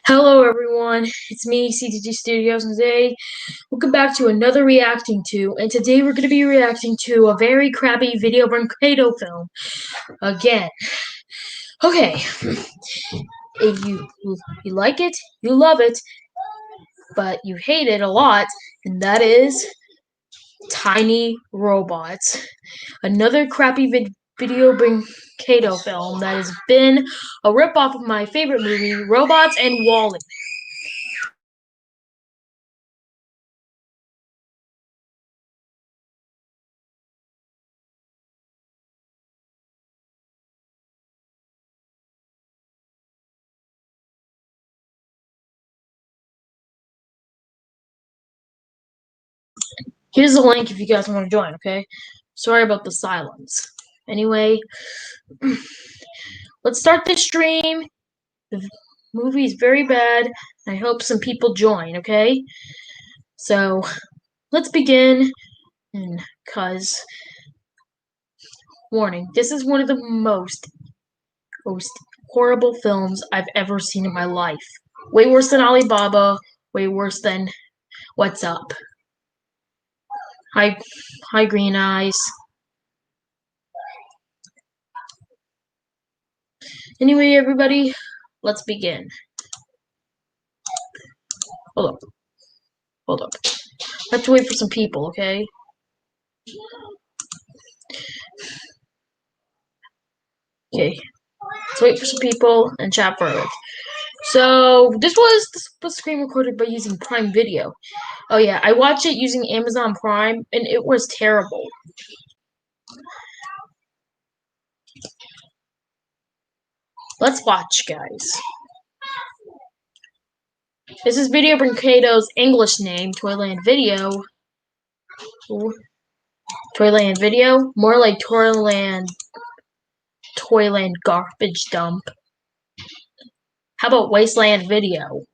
Hello everyone, it's me, CTG Studios, and today, welcome back to another reacting to, and today we're going to be reacting to a very crappy Video Brancato film, again. Okay, if you like it, you love it, but you hate it a lot, and that is Tiny Robots. Another crappy Video Brancato film that has been a ripoff of my favorite movie, Robots and WALL-E. Here's the link if you guys want to join, okay? Sorry about the silence. Anyway, let's start the stream. The movie is very bad. I hope some people join, okay? So, let's begin. And, warning, this is one of the most horrible films I've ever seen in my life. Way worse than Alibaba, way worse than What's Up. Hi, Green Eyes. Anyway, everybody, let's begin. Hold up. I have to wait for some people, okay? Okay. Let's wait for some people and chat for it. So, this was screen recorded by using Prime Video. Oh yeah, I watched it using Amazon Prime, and it was terrible. Let's watch, guys. This is Video Brancato's English name, Toyland Video. Ooh. Toyland Video? More like Toyland Garbage Dump. How about Wasteland Video?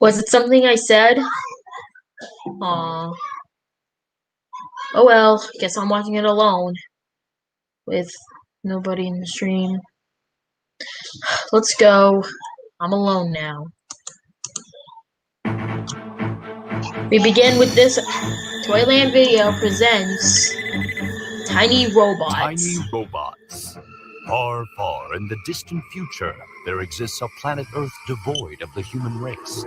Was it something I said? Aww. Oh well, guess I'm watching it alone. With nobody in the stream. Let's go. I'm alone now. We begin with this. Toyland Video presents Tiny Robots. Tiny robots. Far, far in the distant future, there exists a planet Earth devoid of the human race.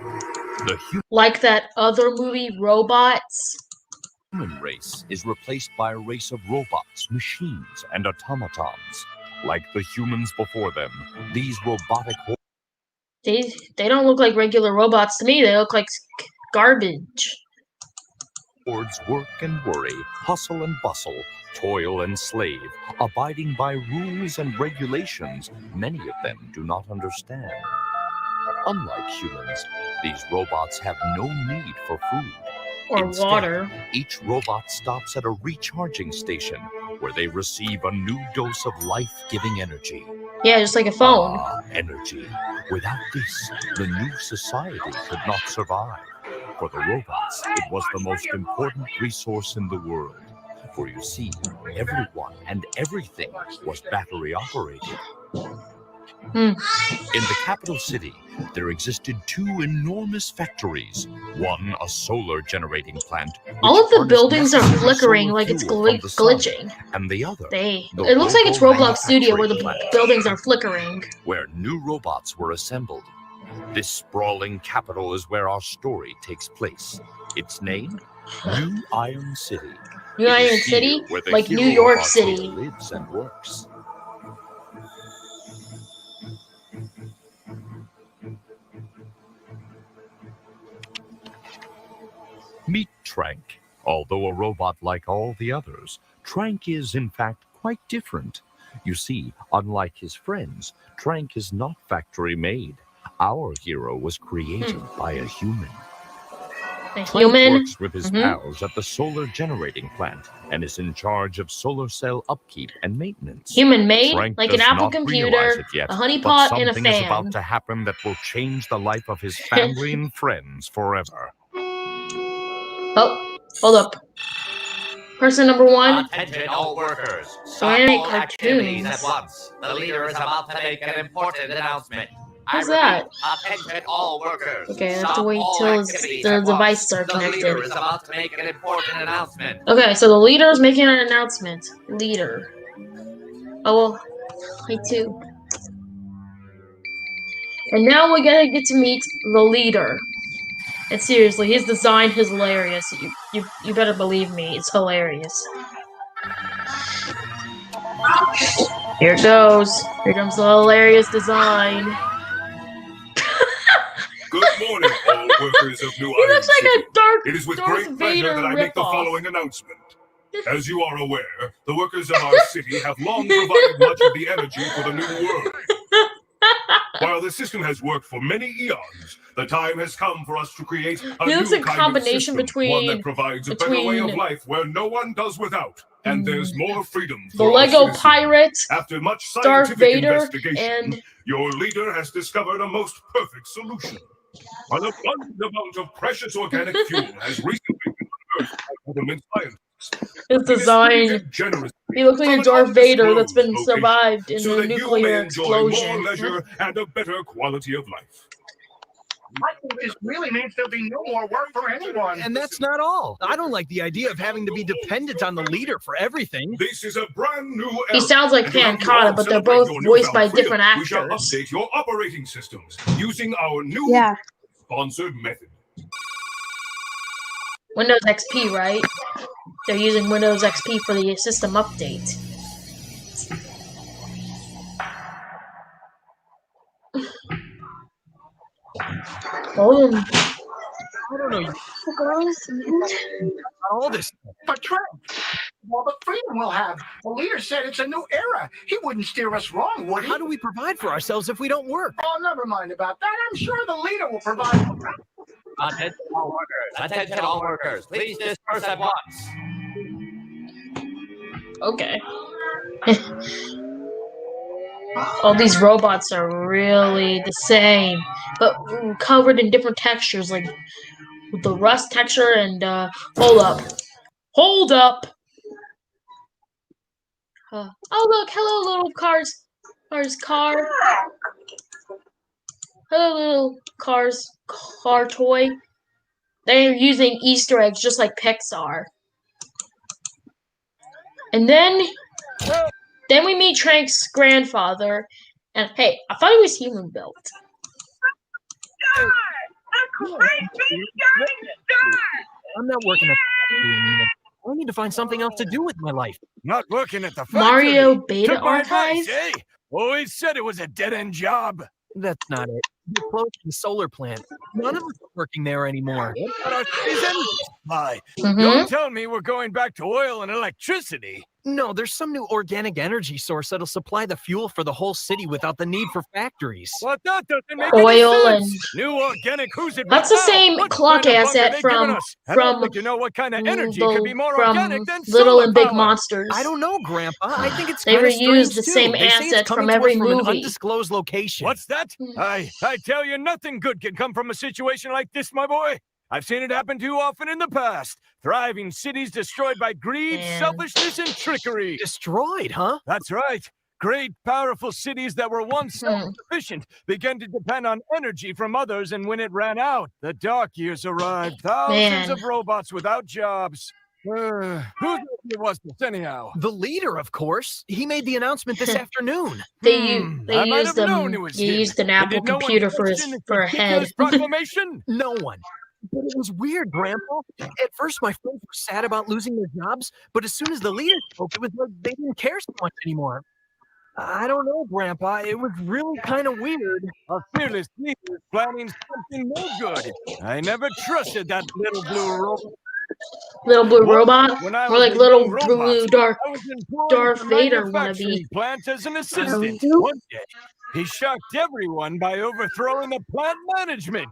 Like that other movie, Robots? The human race is replaced by a race of robots, machines, and automatons. Like the humans before them, these robotic They don't look like regular robots to me. They look like garbage. hordes work and worry, hustle and bustle, toil and slave, abiding by rules and regulations many of them do not understand. Unlike humans, these robots have no need for food. Or Instead, water. Each robot stops at a recharging station where they receive a new dose of life-giving energy. Yeah, just like a phone. Energy. Without this, the new society could not survive. For the robots, it was the most important resource in the world. For you see, everyone and everything was battery operated. In the capital city, there existed two enormous factories. One, a solar generating plant. All of the buildings are flickering like it's glitching. And the other, it looks like it's Roblox Studio where the buildings are flickering. Where new robots were assembled. This sprawling capital is where our story takes place. Its name? New Iron City. New Iron City? Like New York City. Lives and works. Meet Trank. Although a robot like all the others, Trank is in fact quite different. You see, unlike his friends, Trank is not factory-made. Our hero was created by a human. Trank works with his pals at the solar generating plant and is in charge of solar cell upkeep and maintenance. Human-made, Trank like an Apple computer, a honeypot, and a fan. Something is about to happen that will change the life of his family and friends forever. Oh, hold up. Person number 1. Attention all workers. So Stop animate all activities cartoons. at once. The leader is about to make an important announcement. What's I repeat, attention all workers. Okay, I have Stop to wait all till activities the at once. devices are The leader connected. is about to make an important announcement. Okay, so the leader is making an announcement. Leader. Oh, well, me too. And now we're gonna get to meet the leader. And seriously, his design is hilarious. You better believe me, it's hilarious. Here it goes. Here comes the hilarious design. Good morning, all workers of New He Iron looks like City. a dark It is with Darth great pleasure Vader that I make the ripoff. following announcement. As you are aware, the workers of our city have long provided much of the energy for the new world. While the system has worked for many eons, the time has come for us to create a He looks new a kind combination of system, one that between- provides a better way of between- life where no one does without, and there's more freedom The for our Lego citizens. pirate, After much Darth scientific Vader, investigation, and your leader has discovered a most perfect solution. An abundant amount of precious organic fuel has recently been unearthed by government scientists. his design. Distributed generously He looks like from a an Darth Vader that's been undisclosed survived in so the that you may nuclear enjoy more explosion. leisure and a better quality of life. I think this really means there'll be no more work for anyone. And that's not all. I don't like the idea of having to be dependent on the leader for everything. This is a brand new era. He sounds like And to help you Pancata, all but they're celebrate both your voiced by newfound freedom, different We shall actors. update your operating systems using our new sponsored method. Windows XP, right? They're using Windows XP for the system update. Hold on. I don't know. All this. But Trent, all the freedom we'll have. The leader said it's a new era. He wouldn't steer us wrong, would he? How do we provide for ourselves if we don't work? Oh, never mind about that. I'm sure the leader will provide. Attention all workers. Attention all workers. Please disperse at once. Okay. All these robots are really the same, but covered in different textures, like with the rust texture and hold up. Oh look, hello little car. Hello little car toy. They're using Easter eggs just like Pixar. And then we meet Trank's grandfather, and hey, I thought he was human built. I'm not working at the factory anymore. I need to find something else to do with my life. Not working at the factory. Mario Beta Took my Archive? advice, eh? Always said it was a dead-end job. That's not it. We closed the solar plant. None of us are working there anymore. But our city's energy supply. Mm-hmm. Don't tell me we're going back to oil and electricity. No, there's some new organic energy source that'll supply the fuel for the whole city without the need for factories. Well, that doesn't make Oil any and sense. New organic, who's it? that's the right now? same What clock kind of bug asset are they giving from us? And I'd like to know what kind of energy could be more organic than Little solar and Big power. Monsters. I don't know, Grandpa. I think it's They kinda reused strange, the too. same They say it's asset coming from to us every from an movie. undisclosed location. What's that? I tell you, nothing good can come from a situation like this, my boy. I've seen it happen too often in the past. Thriving cities destroyed by greed, Man. selfishness, and trickery. Destroyed, huh? That's right. Great, powerful cities that were once self-sufficient began to depend on energy from others, and when it ran out, the dark years arrived. Thousands Man. of robots without jobs. Whose idea was this, anyhow? The leader, of course. He made the announcement this afternoon. They I might used have known it was he him. used an And Apple did no one computer for question his this a head. ridiculous proclamation? No one. But it was weird, Grandpa. At first, my friends were sad about losing their jobs, but as soon as the leader spoke, it was like they didn't care so much anymore. I don't know, Grandpa. It was really kind of weird. A fearless leader is planning something no good. I never trusted that little blue robot. Little blue robot, When I or was like a little young blue robot, dark. I was employed Darth at the Vader manufacturing wannabe. plant as an assistant. One day, he shocked everyone by overthrowing the plant management.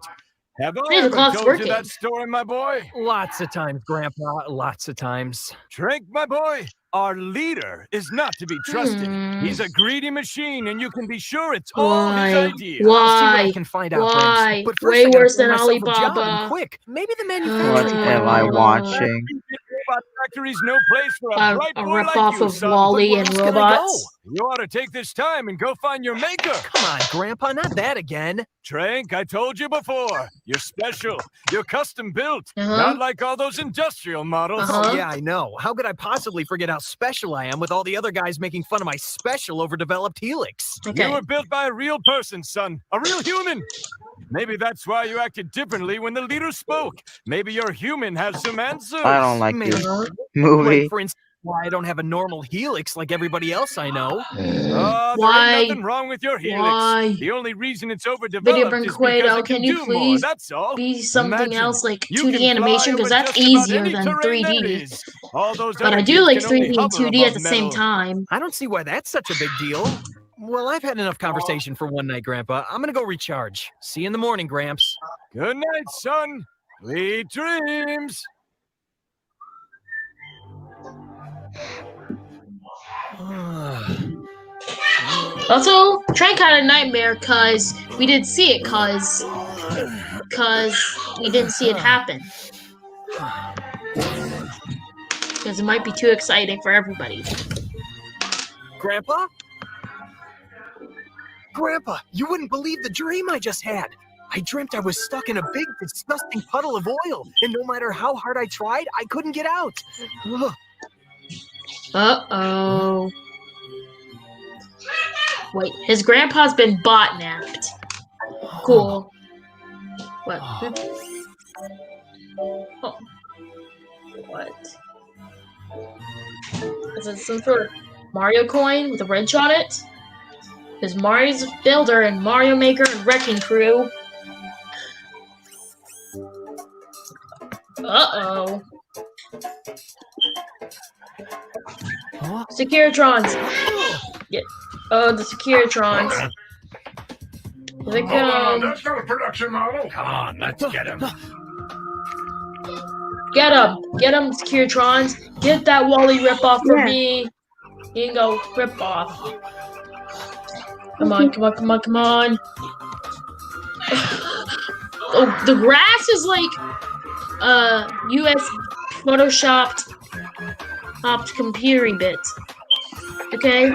Have I Hey, the ever clock's told working. you that story, my boy? Lots of times, Grandpa. Lots of times. Trank, my boy, our leader is not to be trusted. Hmm. He's a greedy machine, and you can be sure it's all his Why? idea. I'll see what I Why? can find out, Why? Gramps. But first Way I gotta worse find than myself a job, Alibaba. and quick. Maybe the What manufacturing am I plant. watching? Robot factory's no place for a bright a boy like ripoff you, of son. Wall-E But and where else can I robots. You ought to take this time and go find your maker. Come on, Grandpa, not that again. Trank, I told you before. You're special. You're custom built. Uh-huh. Not like all those industrial models. Uh-huh. Oh, yeah, I know. How could I possibly forget how special I am with all the other guys making fun of my special overdeveloped helix? Okay. You were built by a real person, son. A real human. Maybe that's why you acted differently when the leader spoke. Maybe your human has some answers. I don't like Maybe. this Uh-huh. movie. Like, for instance, why I don't have a normal helix like everybody else I know. There Why? ain't nothing wrong with your helix. Why? The only reason it's Video overdeveloped Burn is because Quado, it can you do more, please that's all. be something Imagine else like you 2D can animation? fly Because over that's just about easier any than terrain there 3D. is. All those But I other do kids like can only 3D and hover 2D at above the same metal. time. I don't see why that's such a big deal. Well, I've had enough conversation for one night, Grandpa. I'm gonna go recharge. See you in the morning, Gramps. Good night, son. Sweet dreams. Also, Trank had a nightmare because we didn't see it because we didn't see it happen. Because it might be too exciting for everybody. Grandpa? Grandpa, you wouldn't believe the dream I just had. I dreamt I was stuck in a big, disgusting puddle of oil, and no matter how hard I tried, I couldn't get out. Ugh. Uh-oh. Wait, his grandpa's been bot-napped. Cool. What? Oh. What? Is it some sort of Mario coin with a wrench on it? There's Mario's Builder and Mario Maker and Wrecking Crew. Uh-oh. Huh? Securitrons. Yeah. Oh, the Securitrons. Here they Hold on, come. that's not a production model. Come on, let's get him. Get him. Get him, Securitrons. Get that Wall-E ripoff for me. Here you go, ripoff. Come on, come on, come on, come on. Oh, the grass is like US photoshopped computer bit. Okay?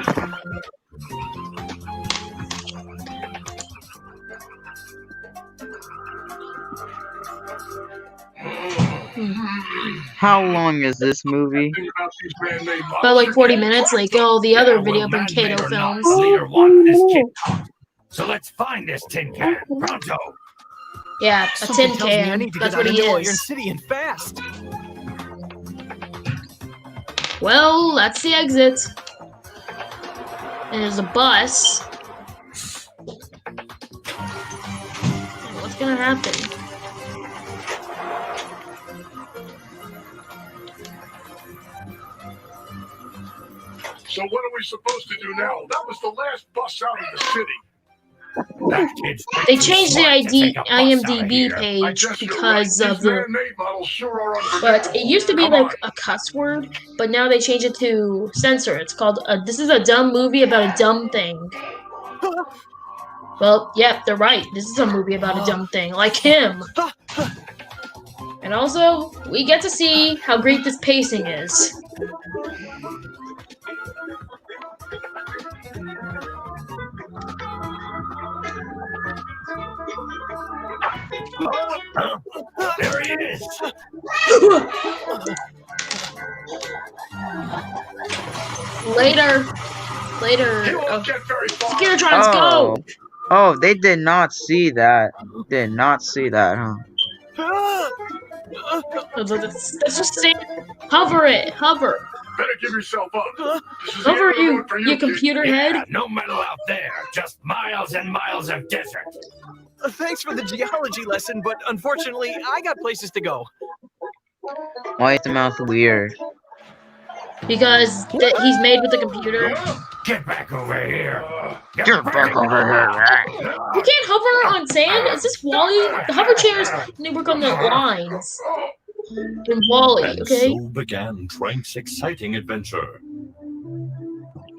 How long is this movie? Think about these man-made About models. like 40 minutes, like all the other Yeah, Video well, Burn man-made Kato or not, films. Leader wants this kid caught. So let's find this tin can. Pronto. Yeah, a Something tin tells me I can. need to That's get what out he into Iron is. City and fast. Well, that's the exit. And there's a bus. What's gonna happen? So what are we supposed to do now? That was the last bus out of the city. That kid's They too changed the smart to take a bus out of IMDb here. I page guess you're because right. of These the. man-made models sure are But unpredictable. it used to be Come like on. a cuss word, but now they changed it to censor. It's called This is a dumb movie about a dumb thing. Well, yep, they're right. This is a movie about a dumb thing, like him. And also, we get to see how great this pacing is. There he is. Later. He won't Oh. get very far. Securitrons, Oh. go! Oh, they did not see that. Did not see that, huh? Let's just say, hover it, hover. Better give yourself up. This is the Hover end of the you, road for you kid. computer Yeah, head. no metal out there. Just miles and miles of desert. Thanks for the geology lesson, but unfortunately, I got places to go. Why is the mouth weird? Because he's made with the computer. Get back over here. Get back over here. You can't hover on sand? Is this Wall-E? The hover chairs only work on the lines. In Wall-E, And okay? so began Trank's exciting adventure.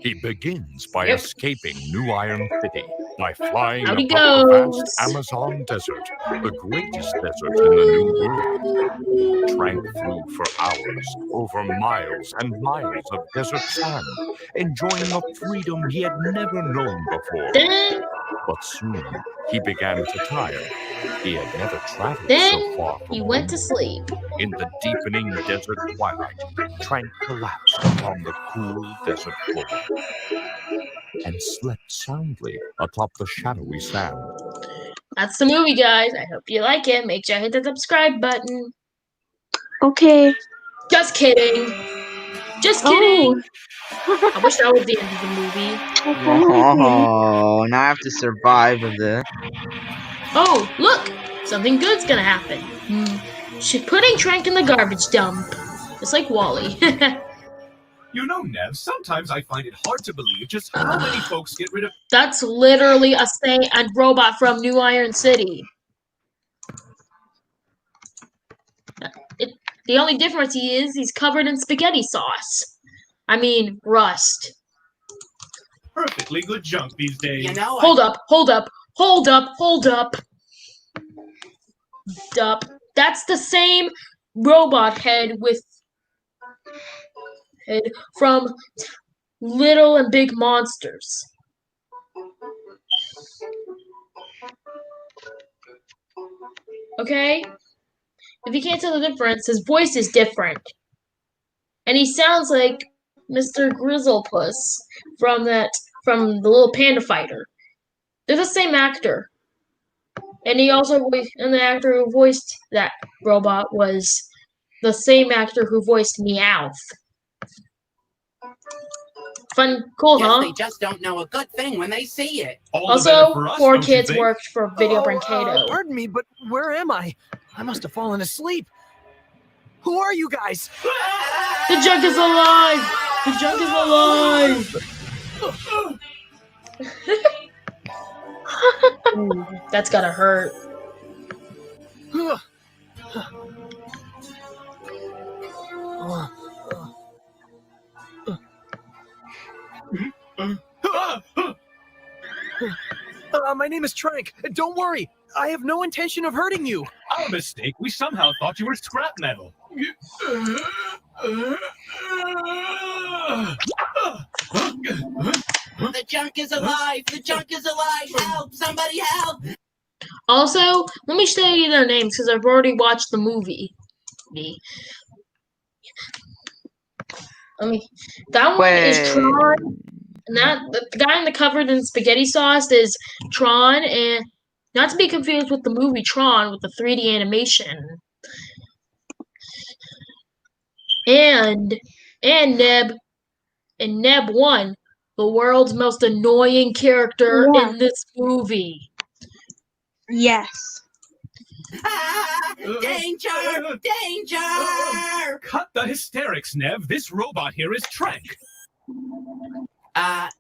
He begins by Yep. escaping New Iron City by flying Out he above the goes. vast Amazon desert, the greatest desert in the New World. Trank flew for hours over miles and miles of desert sand, enjoying a freedom he had never known before. Then, But soon he began to tire. He had never traveled then so far from he went to home. sleep. In the deepening desert twilight, Trank collapsed upon the cool desert floor and slept soundly atop the shadowy sand. That's the movie, guys. I hope you like it. Make sure you hit the subscribe button. Okay. Just kidding. Just kidding. I wish that was the end of the movie. Oh, now I have to survive with it. Oh, look! Something good's gonna happen. She's putting Trank in the garbage dump. Just like Wally. You know, Nev, sometimes I find it hard to believe just how many folks get rid of. That's literally a robot from New Iron City. The only difference he's covered in spaghetti sauce. I mean, rust. Perfectly good junk these days. You know, Hold up. That's the same robot head from Little and Big Monsters. Okay? If you can't tell the difference, his voice is different. And he sounds like Mr. Grizzlepuss from the Little Panda Fighter. They're the same actor. And the actor who voiced that robot was the same actor who voiced Meowth. Fun, cool, Guess huh? they just don't know a good thing when they see it. All the better Also, for us, 4 don't you kids think? worked for Video Brancato. Pardon me, but where am I? I must have fallen asleep. Who are you guys? The junk is alive! The junk is alive! Ooh, that's gotta hurt. My name is Trank. Don't worry. I have no intention of hurting you. Our mistake. We somehow thought you were scrap metal. The junk is alive! The junk is alive! Help! Somebody help! Also, let me show you their names because I've already watched the movie. That one is Wait. Tron, and the guy in the covered in spaghetti sauce is Tron, and not to be confused with the movie Tron with the 3D animation. And Neb 1, the world's most annoying character Yeah. in this movie. Yes. Ah, danger! Danger! Cut the hysterics, Nev. This robot here is Trank.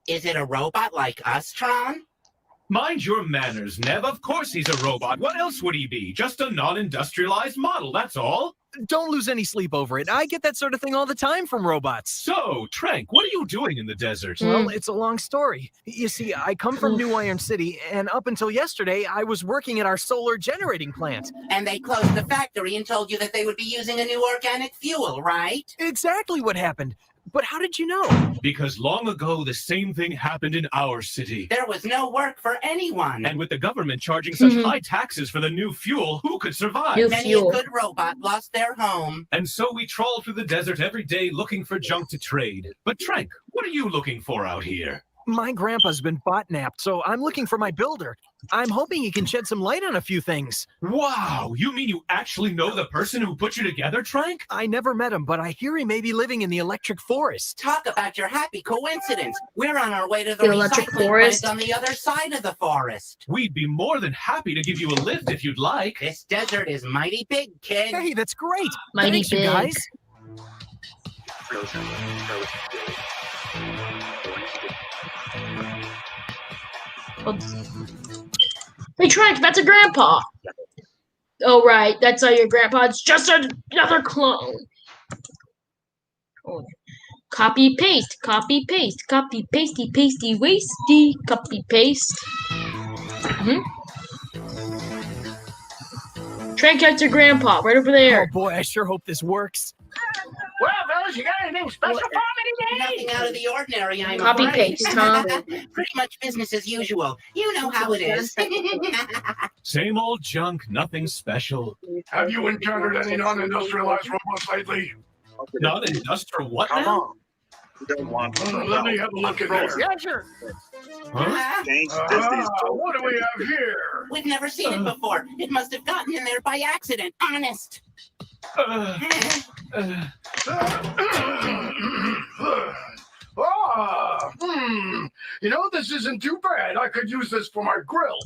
Is it a robot like us, Tron? Mind your manners, Nev. Of course he's a robot. What else would he be? Just a non-industrialized model, that's all. Don't lose any sleep over it. I get that sort of thing all the time from robots. So, Trank, what are you doing in the desert? Well, it's a long story. You see, I come from New Iron City, and up until yesterday, I was working at our solar generating plant. And they closed the factory and told you that they would be using a new organic fuel, right? Exactly what happened. But how did you know? Because long ago, the same thing happened in our city. There was no work for anyone. And with the government charging such high taxes for the new fuel, who could survive? New Many fuel. a good robot lost their home. And so we trawl through the desert every day looking for junk to trade. But Trank, what are you looking for out here? My grandpa's been bot-napped, so I'm looking for my builder. I'm hoping he can shed some light on a few things. Wow, you mean you actually know the person who put you together, Trank? I never met him, but I hear he may be living in the electric forest. Talk about your happy coincidence. We're on our way to the The electric recycling forest? plant on the other side of the forest. We'd be more than happy to give you a lift if you'd like. This desert is mighty big, kid. Hey, that's great. Mighty Thanks, you big. guys. Hey, Trank, that's a grandpa. Oh, right, that's not your grandpa. It's just another clone. Oh. Copy paste, copy paste, copy pasty pasty wasty, copy paste. Trank out your grandpa right over Oh there. boy, I sure hope this works. Well, fellas, you got anything special for me today? Nothing out of the ordinary, I'm Copy afraid. paste, huh? Pretty much business as usual. You know how it is. Same old junk, nothing special. Have you encountered any non-industrialized robots lately? Not industrial what Come now? on. Let me have a look at this. Yeah, sure. Huh? What do we have here? We've never seen it before. It must have gotten in there by accident. Honest. You know, this isn't too bad. I could use this for my grill.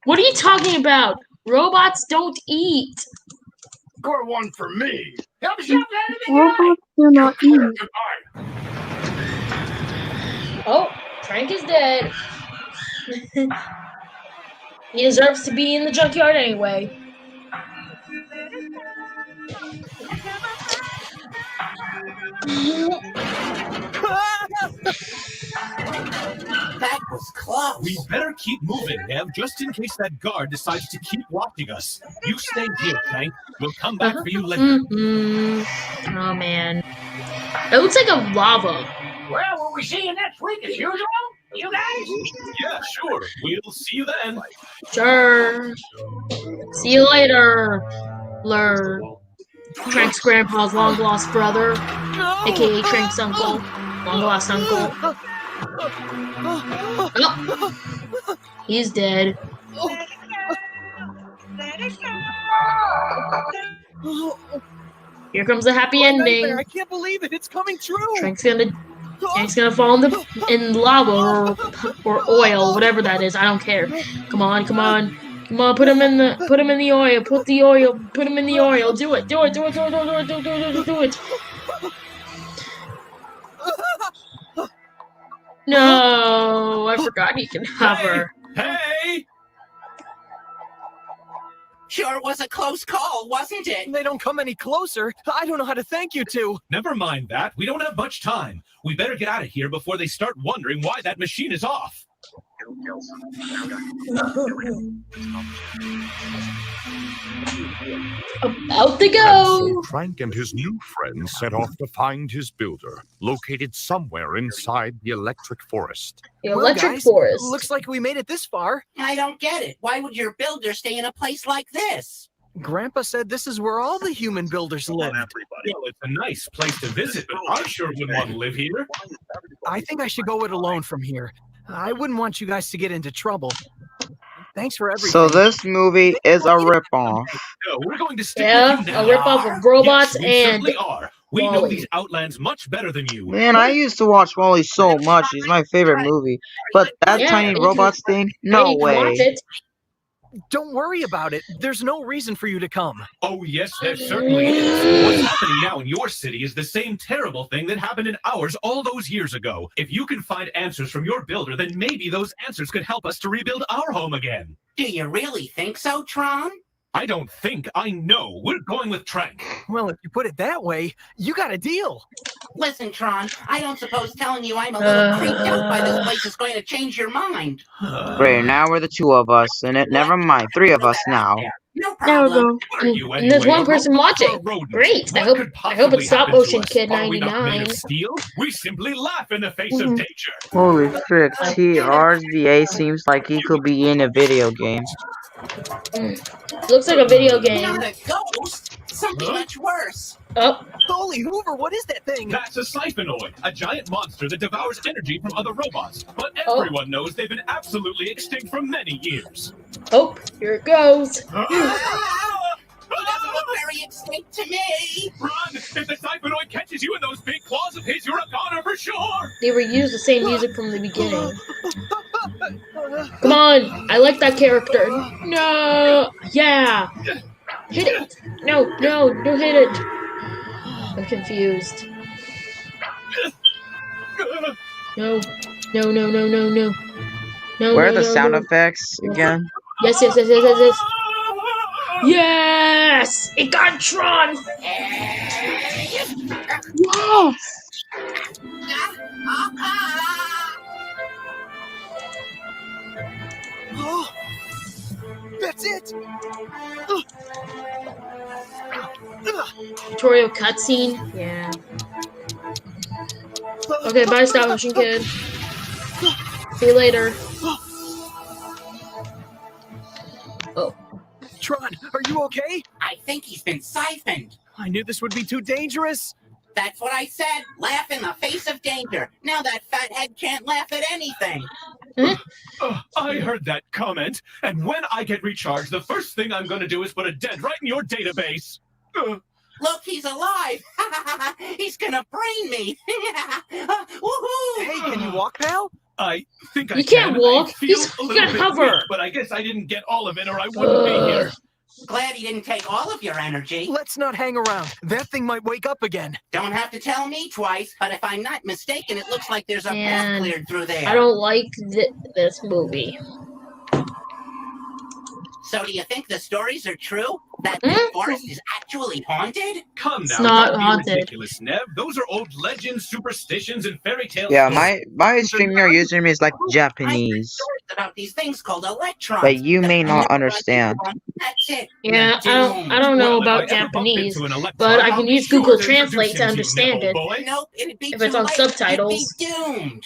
What are you talking about? Robots don't eat. Score one for me. Robots do not eat. Oh, Trank is dead. He deserves to be in the junkyard anyway. That was close. We better keep moving, Nev, just in case that guard decides to keep watching us. You stay here, Tank. We'll come back for you later. Oh man, it looks like a lava. Well, will we see you next week as usual? You guys? Yeah, sure. We'll see you then. Sure. See you later, Lur. Trank's grandpa's long lost brother, aka Trank's uncle, long lost uncle. Oh, he's dead. Here comes the happy ending. I can't believe it. It's coming true. Trank's gonna fall in lava or oil, whatever that is. I don't care. Come on, come on. Come on, put him in the oil. Put him in the oil. Do it. No, I forgot he can hover. Hey! Sure was a close call, wasn't it? They don't come any closer. I don't know how to thank you two. Never mind that. We don't have much time. We better get out of here before they start wondering why that machine is off. About to And go. so Trank and his new friends set off to find his builder, located somewhere inside the electric forest. The Well, electric guys, forest. Looks like we made it this far. I don't get it. Why would your builder stay in a place like this? Grandpa said this is where all the human builders lived. Well, it's a nice place to visit, but I sure wouldn't want to live here. I think I should go it alone from here. I wouldn't want you guys to get into trouble. Thanks for everything. So this movie is a ripoff. No, we're going to stick Yeah, with you now. a ripoff of robots Yes, we and certainly are. We know Wall-E. these Outlands much better than you. Man, I used to watch Wall-E so much. He's my favorite movie. But that Yeah, tiny you robots thing? No Hey, you can watch way. it. Don't worry about it. There's no reason for you to come. Oh, yes, there certainly is. What's happening now in your city is the same terrible thing that happened in ours all those years ago. If you can find answers from your builder, then maybe those answers could help us to rebuild our home again. Do you really think so, Tron? I don't think, I know. We're going with Trank. Well, if you put it that way, you got a deal. Listen, Tron, I don't suppose telling you I'm a little creeped out by this place is going to change your mind. Great, now we're the two of us, and it never mind, three of us now. No There we problem. go. What are you And there's anyway, one a person robot or watching. a rodent? Great. I What hope could it's stop possibly happen motion to us? kid Are we not made 99. of steel? We simply laugh in the face Mhm. of danger. Holy frick, TRSVA seems like he could be in a video game. Looks like a video game. Not a ghost. Something much worse. Oh, Holy Hoover, what is that thing? That's a Siphonoid, a giant monster that devours energy from other robots. But Oh. everyone knows they've been absolutely extinct for many years. oh, here it goes. He doesn't look very extinct to me. Run! If the Siphonoid catches you in those big claws of his, you're a goner for sure! They reused the same music from the beginning. Come on, I like that character. No, yeah. Hit it. No, don't hit it. I'm confused. No. No. Where are the no, sound no. effects again? Yes. Yes! It got Tron! Yes! Oh, that's it. Tutorial cutscene. Yeah. Okay, bye, stop motion kid. See you later. Oh. Tron, are you okay? I think he's been siphoned. I knew this would be too dangerous. That's what I said. Laugh in the face of danger. Now that fathead can't laugh at anything. I heard that comment, and when I get recharged, the first thing I'm going to do is put a dead right in your database. Look, he's alive. He's gonna brain me. Woohoo! Hey, can you walk, pal? I think I You can't can. walk. I feel He's a little got bit hover. weak, but I guess I didn't get all of it, or I wouldn't be here. Glad he didn't take all of your energy. Let's not hang around. That thing might wake up again. Don't have to tell me twice, but if I'm not mistaken, it looks like there's a path Man, cleared through there. I don't like this movie. So do you think the stories are true? That the forest is actually haunted? Come It's now, not don't be haunted. ridiculous, Nev. Those are old legends, superstitions, and fairy tales. Yeah, my streamer username is like I heard Japanese, stories about these things called electrons. but you may That not whenever I understand. see one, that's it. Yeah, You're I don't know Well, if about I ever bump Japanese, into an electron, but I I'll can be use sure Google to Translate to introduce him understand you, it. Nibble boy. Nope, it'd be If it's too on late. subtitles. You'd be doomed.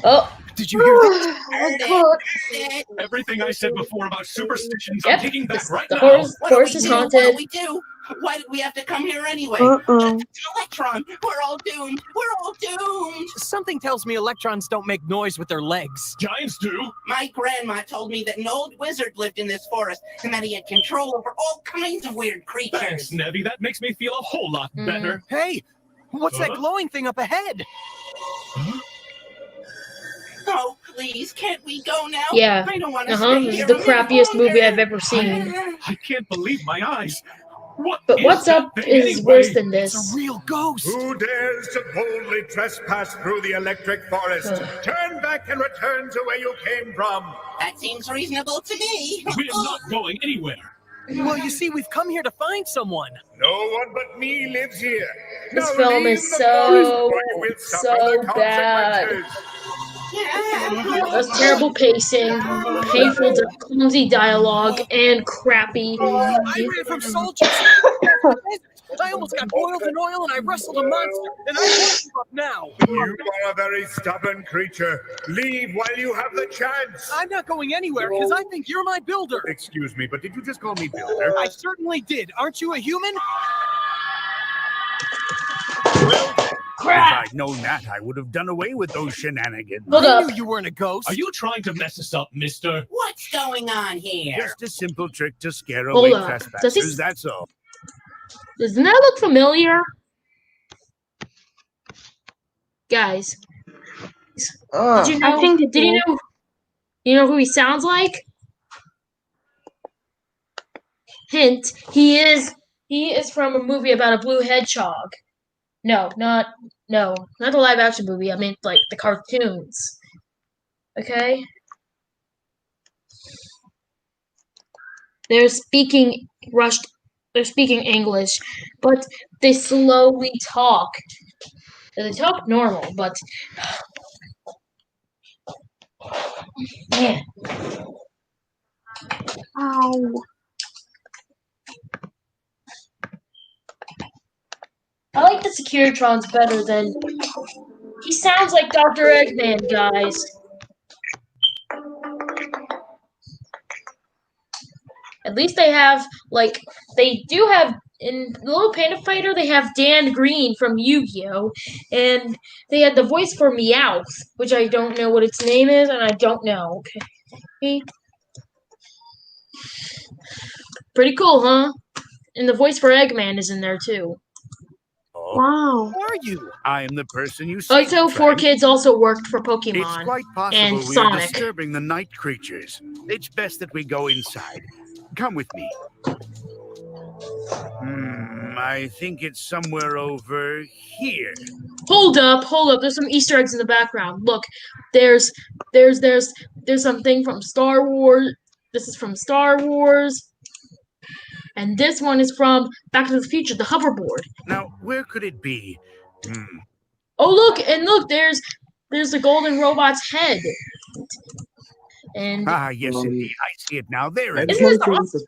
Oh, did you hear that? Heard it. That's it. Everything I said before about superstitions, Yep, I'm taking back right the now. horse is What do haunted. we do? Why did we have to come here anyway? Uh-oh. Electron, we're all doomed. We're all doomed. Something tells me electrons don't make noise with their legs. Giants do. My grandma told me that an old wizard lived in this forest and that he had control over all kinds of weird Thanks, creatures. Nebby. That makes me feel a whole lot better. Hey, what's that Huh? glowing thing up ahead? Oh, please, can't we go now? Yeah. I don't want to Uh-huh. stay This is here the any crappiest movie longer. I've ever seen. I can't believe my eyes. What But is what's that up thing is anyway? worse than It's this. a real ghost. Who dares to boldly trespass through the electric forest? Turn back and return to where you came from. That seems reasonable to me. We're not going anywhere. Well, you see, we've come here to find someone. No one but me lives here. This Now film leave is the so- forest or you will suffer so the bad. consequences. That's terrible pacing, painful, clumsy dialogue, and crappy. I ran from soldiers. I almost got boiled in oil and I wrestled a monster. And I won't give up now. You are a very stubborn creature. Leave while you have the chance. I'm not going anywhere because I think you're my builder. Excuse me, but did you just call me Builder? I certainly did. Aren't you a human? If I'd known that, I would have done away with those shenanigans. Hold I up. knew you weren't a ghost. Are you trying to mess us up, mister? What's going on here? Just a simple trick to scare Hold away up. trespassers, Does he- that's all. Doesn't that look familiar? Guys, did you know? I think it Did you did. know? You know who he sounds like? Hint: he is from a movie about a blue hedgehog. No, not the live action movie. I mean, like the cartoons. Okay. They're speaking rushed. They're speaking English, but they slowly talk. They talk normal, but man, Ow. I like the Securitrons better than. He sounds like Dr. Eggman, guys. At least they have, like, they do have, in the Little Panda Fighter, they have Dan Green from Yu-Gi-Oh! And they had the voice for Meowth, which I don't know what its name is, and I don't know. Okay. Pretty cool, huh? And the voice for Eggman is in there, too. Wow. Who are you? I am the person you see. Also, 4Kids also worked for Pokemon. It's quite and possible we are Sonic. disturbing the night creatures. It's best that we go inside. Come with me. I think it's somewhere over here. Hold up. There's some Easter eggs in the background. Look, there's something from Star Wars. This is from Star Wars. And this one is from Back to the Future, the hoverboard. Now, where could it be? Oh, look, there's the golden robot's head. And Yes, indeed. I see it now. There it Isn't is. this awesome?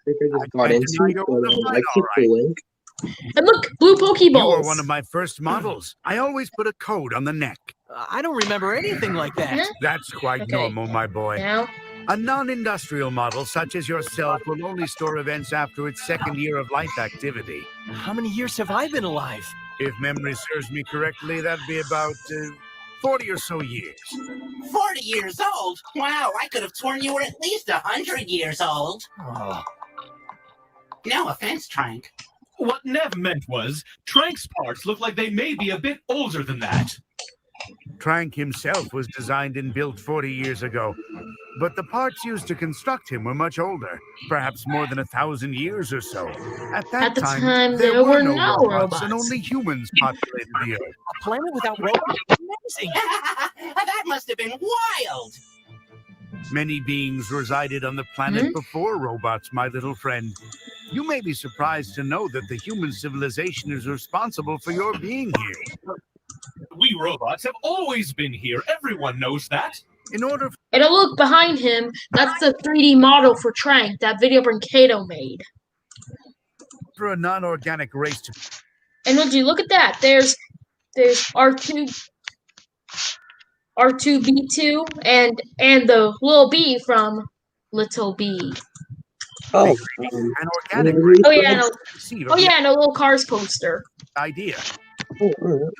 I can't deny you're one of mine, all right. And look, blue You were Pokeballs. one of my first models. I always put a code on the neck. I don't remember anything like that. That's quite Okay. normal, my boy. Now, A non-industrial model such as yourself will only store events after its second year of life activity. How many years have I been alive? If memory serves me correctly, that'd be about 40 or so years. 40 years old? Wow, I could have sworn you were at least 100 years old. Oh. No offense, Trank. What Nev meant was, Trank's parts look like they may be a bit older than that. Trank himself was designed and built 40 years ago, but the parts used to construct him were much older, perhaps more than 1,000 years or so. At that At the time, time, there there were were no no robots, and robots. only humans populated the Earth. A planet without robots? Amazing. That must have been wild. Many beings resided on the planet before robots, my little friend. You may be surprised to know that the human civilization is responsible for your being here. We robots have always been here. Everyone knows that. In order and a look behind him, that's the 3D model for Trank that Video Brain Kato made. for a non-organic race to... And would you look at that? There's R2B2 and the little B from Little B. an organic Oh yeah, and seed oh of yeah, and a little Cars poster. idea. You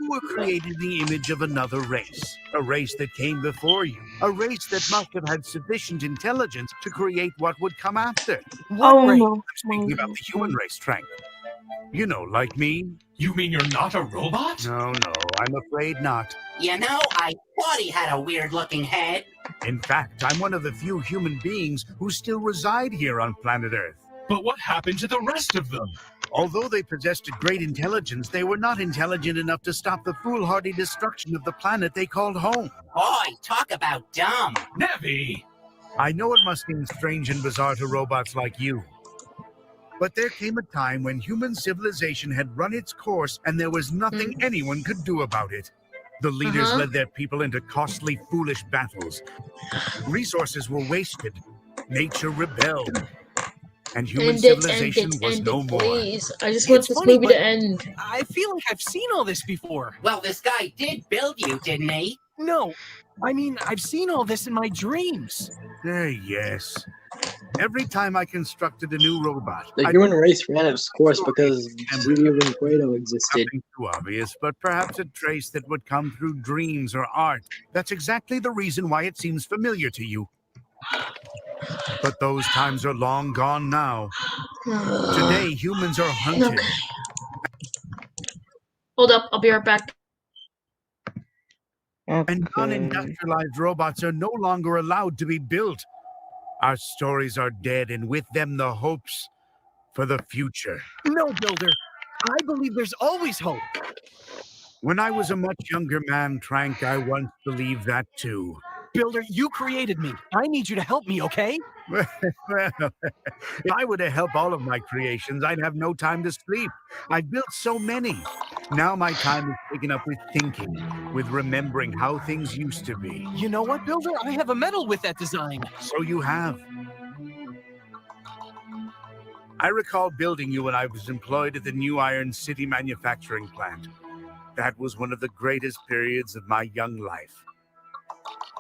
were created in the image of another race, a race that came before you, a race that must have had sufficient intelligence to create what would come after. Oh no. I'm speaking about the human race, Trank. You know, like me. You mean you're not a robot? No, I'm afraid not. You know, I thought he had a weird-looking head. In fact, I'm one of the few human beings who still reside here on planet Earth. But what happened to the rest of them? Although they possessed a great intelligence, they were not intelligent enough to stop the foolhardy destruction of the planet they called home. Boy, talk about dumb. Nevi! I know it must seem strange and bizarre to robots like you. But there came a time when human civilization had run its course and there was nothing anyone could do about it. The leaders led their people into costly, foolish battles. Resources were wasted. Nature rebelled. And human civilization was no more. Please. I just want It's this funny, movie but to end. I feel like I've seen all this before. Well, this guy did build you, didn't he? No, I mean, I've seen all this in my dreams. Yes. Every time I constructed a new robot, The human race ran its course because Video Brain Kato existed. Nothing too obvious, but perhaps a trace that would come through dreams or art. That's exactly the reason why it seems familiar to you. But those times are long gone now. Today, humans are hunted. Hold up, I'll be right back. And non-industrialized robots are no longer allowed to be built. Our stories are dead, and with them the hopes for the future. No, Builder. I believe there's always hope. When I was a much younger man, Trank, I once believed that too. Builder, you created me. I need you to help me, okay? Well, if I were to help all of my creations, I'd have no time to sleep. I've built so many. Now my time is taken up with thinking, with remembering how things used to be. You know what, Builder? I have a medal with that design. So you have. I recall building you when I was employed at the New Iron City manufacturing plant. That was one of the greatest periods of my young life.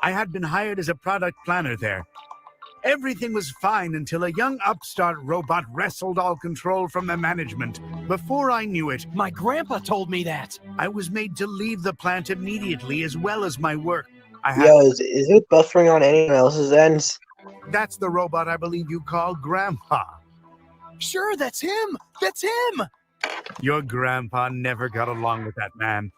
I had been hired as a product planner there. Everything was fine until a young upstart robot wrestled all control from the management. Before I knew it, my grandpa told me that. I was made to leave the plant immediately, as well as my work. Yo, is it buffering on anyone else's ends? That's the robot I believe you call Grandpa. Sure, that's him. That's him. Your grandpa never got along with that man.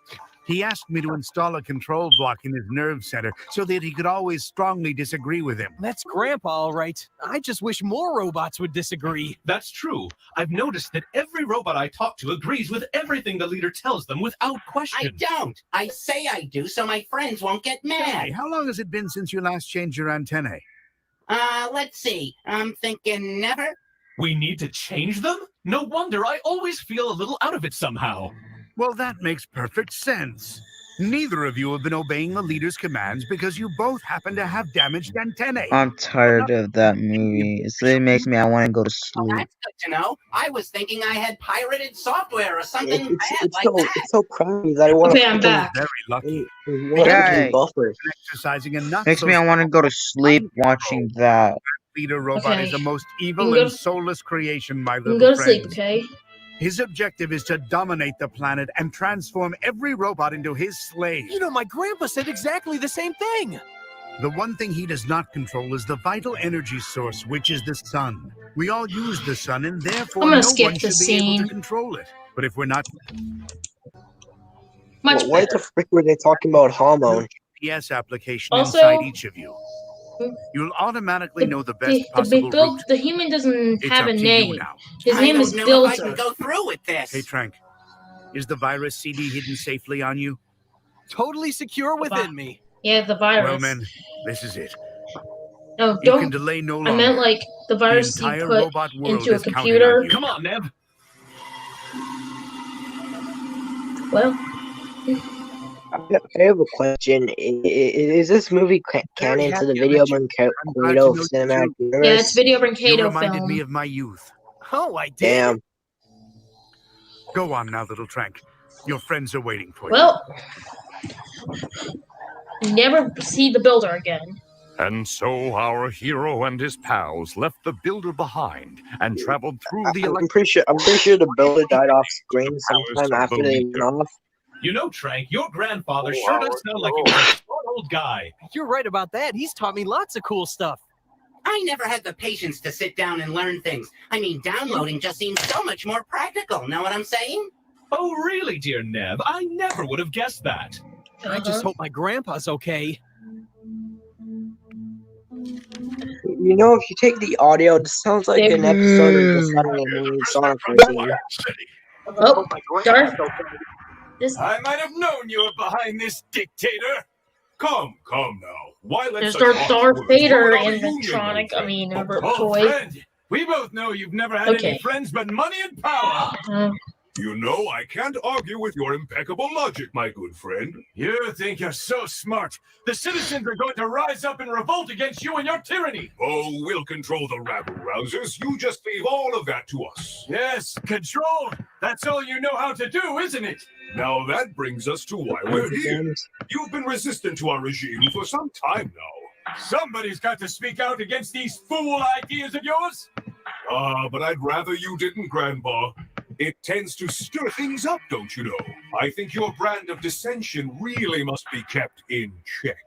He asked me to install a control block in his nerve center so that he could always strongly disagree with him. That's Grandpa, all right. I just wish more robots would disagree. That's true. I've noticed that every robot I talk to agrees with everything the leader tells them without question. I don't. I say I do so my friends won't get mad. Hey, how long has it been since you last changed your antennae? Let's see. I'm thinking never. We need to change them? No wonder I always feel a little out of it somehow. Well, that makes perfect sense. Neither of you have been obeying the leader's commands because you both happen to have damaged antennae. I'm tired of that movie. It makes me want to go to Well, sleep. that's good to know. I was thinking I had pirated software or something bad like so that. it's so crappy that I want Okay, I'm back. Very lucky. Guy, buffer. Exercising and not makes so me want to go to sleep watching that. leader robot Okay. is the most You evil can go and to- soulless creation, my You can little go to sleep, friends. okay? His objective is to dominate the planet and transform every robot into his slave. You know, my grandpa said exactly the same thing. The one thing he does not control is the vital energy source, which is the sun. We all use the sun, and therefore I'm gonna no skip one this should be able scene. to control it. But if we're not Much Why better. the frick were they talking about hormone? GPS application Also- inside each of you, you'll automatically know the best possible route. The human doesn't It's have up a to you name. now. His I name don't is know if I can Builder. go through with this. Hey, Trank, is the virus CD hidden safely on you? Totally secure within me. Yeah, the Well, virus. men, this is it. No, You can don't. delay no I longer. meant like the virus the you entire put robot world into a is counting computer. on you. Come on, Neb. Well, I have a question. Is this movie canon to the video Mankato cinematic universe? yeah, it's Video You Brancato reminded me film. of my youth. Oh, I did. Damn. Go on now, little Trank. Your friends are waiting for you. Well, never see the Builder again. And so our hero and his pals left the builder behind and traveled through the I'm pretty sure the builder died off screen sometime after they went off. You know, Trank, your grandfather sure does sound like he was a smart old guy. You're right about that. He's taught me lots of cool stuff. I never had the patience to sit down and learn things. I mean, downloading just seems so much more practical. Know what I'm saying? Oh, really, dear Neb? I never would have guessed that. I just hope my grandpa's okay. You know, if you take the audio, it sounds like an episode of the Saturday Morning Sonic cartoon. Oh, Darth. This I might have known you were behind this dictator. Come now. Why let there's such Darth harsh words Vader ruin our animatronic. I mean, Oh, toy. friend, we both know you've never had Okay. any friends but money and power. You know, I can't argue with your impeccable logic, my good friend. You think you're so smart. The citizens are going to rise up and revolt against you and your tyranny. Oh, we'll control the rabble-rousers. You just leave all of that to us. Yes, control. That's all you know how to do, isn't it? Now that brings us to why we're here. You've been resistant to our regime for some time now. Somebody's got to speak out against these fool ideas of yours. But I'd rather you didn't, Grandpa. It tends to stir things up, don't you know? I think your brand of dissension really must be kept in check.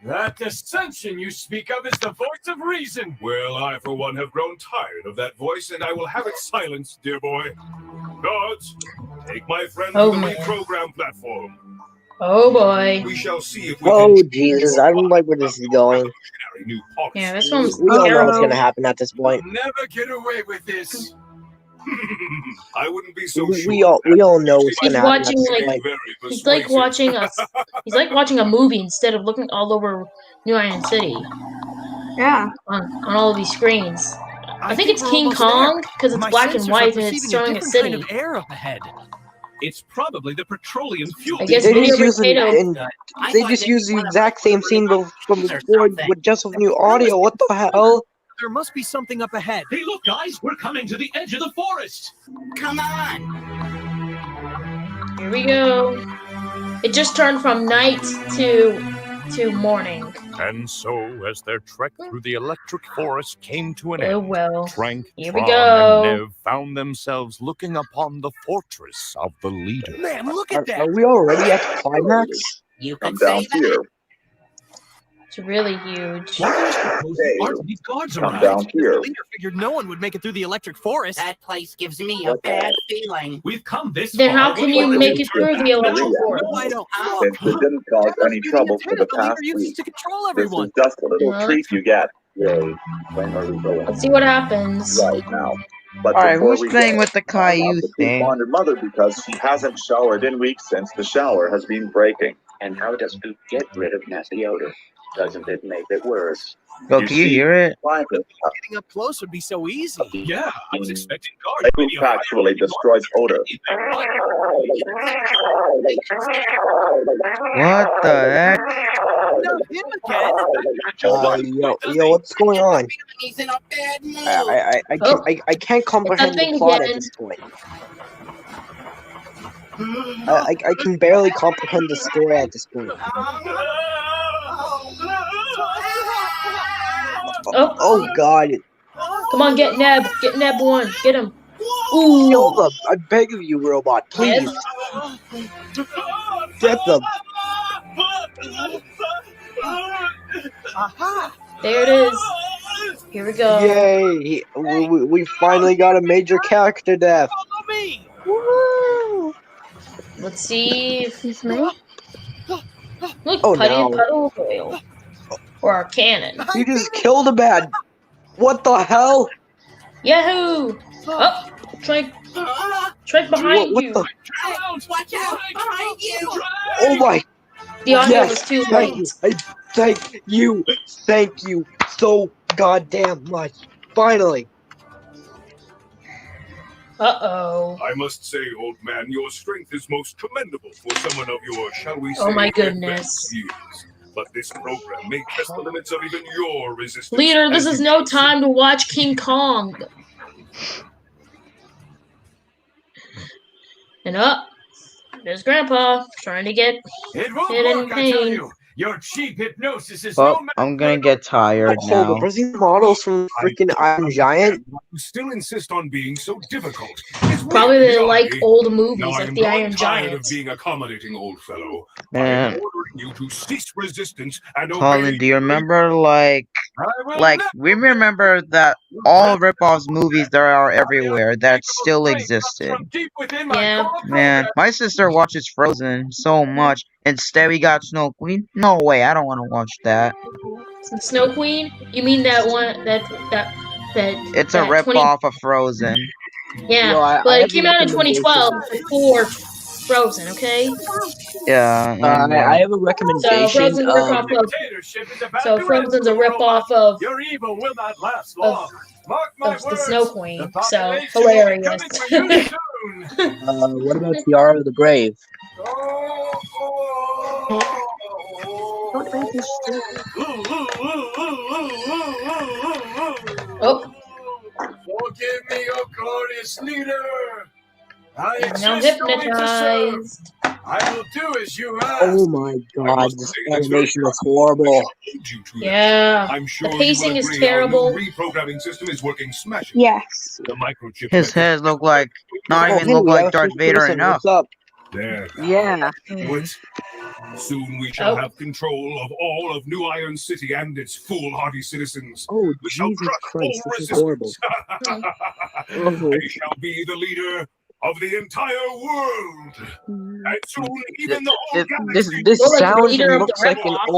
That dissension you speak of is the voice of reason. Well, I, for one, have grown tired of that voice, and I will have it silenced, dear boy. Guards, take my friend to the reprogram platform. Oh boy. We shall see if we Oh Jesus, I don't like where this is going. Yeah, this one's We all know what's terrible. gonna happen at this point. Never get away with this. I wouldn't be so We all know what's He's gonna happen at watching this like point. he's like watching us. He's like watching a movie instead of looking all over New Iron City. Yeah. On all of these screens. I think it's we're King almost Kong there. because it's My black and sensors are white and it's perceiving showing a different city. kind of air up ahead. It's probably the petroleum fuel. I guess They Video just use Brancato. they just use the exact same scene from before with just with new audio. What the hell? There must be something up ahead. Hey, look, guys, we're coming to the edge of the forest. Come on. Here we go. It just turned from night to morning. And so, as their trek through the electric forest came to an Oh end, well. Trank, Here we Tron, go. and Nev found themselves looking upon the fortress of the leader. Man, look at that. Are we already at the climax? You I'm could down say that. here. It's really huge. Hey, Aren't these guards I'm around? down here. The leader figured no one would make it through the electric forest. That place gives me a bad feeling. We've come this Then far. how can you make it through the electric forest? No, I don't. Since it didn't cause any trouble for the The leader past uses week, to control this everyone. is just a little Well, treat you get. Yay. When are we going? Let's see what happens. Right now. But Alright, before who's we playing go, with the I have Caillou to thing? keep on your mother because she hasn't showered in weeks since the shower has been breaking. And how does Boot get rid of nasty odor? doesn't it make it worse? Yo, can you hear it? Getting up close would be so easy. Yeah, I was expecting guards. It actually destroys odor. What the heck? No, him again. Yo, what's going on? He's in a bad mood. I can't comprehend the Something plot at again. this point. I can barely comprehend the story at this point. Oh God! Come on, get Neb. Get Neb one. Get him. Ooh. Kill them! I beg of you, robot, please. Get them. There it is. Here we go. Yay! We finally got a major character death. Woo. Let's see if he's me. Look, Oh, Putty no. and Puddle Oil. Or our cannon. You just killed a man. What the hell? Yahoo! Oh, Trank behind What you. the? Watch out! Behind you! Oh my! The audio Yes, was too thank late. you. Thank you so goddamn much. Finally. Uh-oh. I must say, old man, your strength is most commendable for someone of your, shall we say, Oh my advanced goodness. years. But this program may test the limits of even your resistance. Leader, this as is you no can see. time to watch King Kong. And up. There's Grandpa trying to get It won't hit in work, I tell pain. you. Your cheap hypnosis is Well, no match. I'm gonna get tired Hold now. up, are these models from freaking Iron Giant? You still insist on being so difficult. It's Probably weird, they Johnny. like old movies Now, I like am The growing Iron tired of Giant. being accommodating, old fellow. I Man, am ordering you to cease resistance and Colin, obey. do you remember we remember that all ripoffs movies that are everywhere that still existed. Yeah. Man, my sister watches Frozen so much. Instead, we got Snow Queen. No way, I don't want to watch that. Snow Queen? You mean that one that It's a that 20 ripoff of Frozen. Yeah, Yo, I but have it came a out in recommendation. 2012 before Frozen, okay? Yeah. And, I have a So recommendation. Frozen's a ripoff of So Frozen's a ripoff of Your evil will not last long. Mark my of the words. Snow Queen. The So population will be hilarious. coming for you soon. What about Tiara of the Brave? Oh, Forgive me, O glorious leader. I he's now exist only to serve. hypnotized. I will do as you ask. Oh my God, this animation is horrible. Yeah. I'm sure The you will pacing is agree terrible. Our new reprogramming system is working smashing. Yes. The microchip his hairs look like not Oh, even hey, look we like have a Darth first Vader person. enough. What's up? There. Yeah. Wait. Soon we shall Oh. have control of all of New Iron City and its foolhardy citizens. Oh, We shall Jesus crush Christ, all this is horrible. resistance. They shall be the leader of the entire world. And soon even the whole galaxy. This You're like the sounds leader and of the looks like Red an Walk.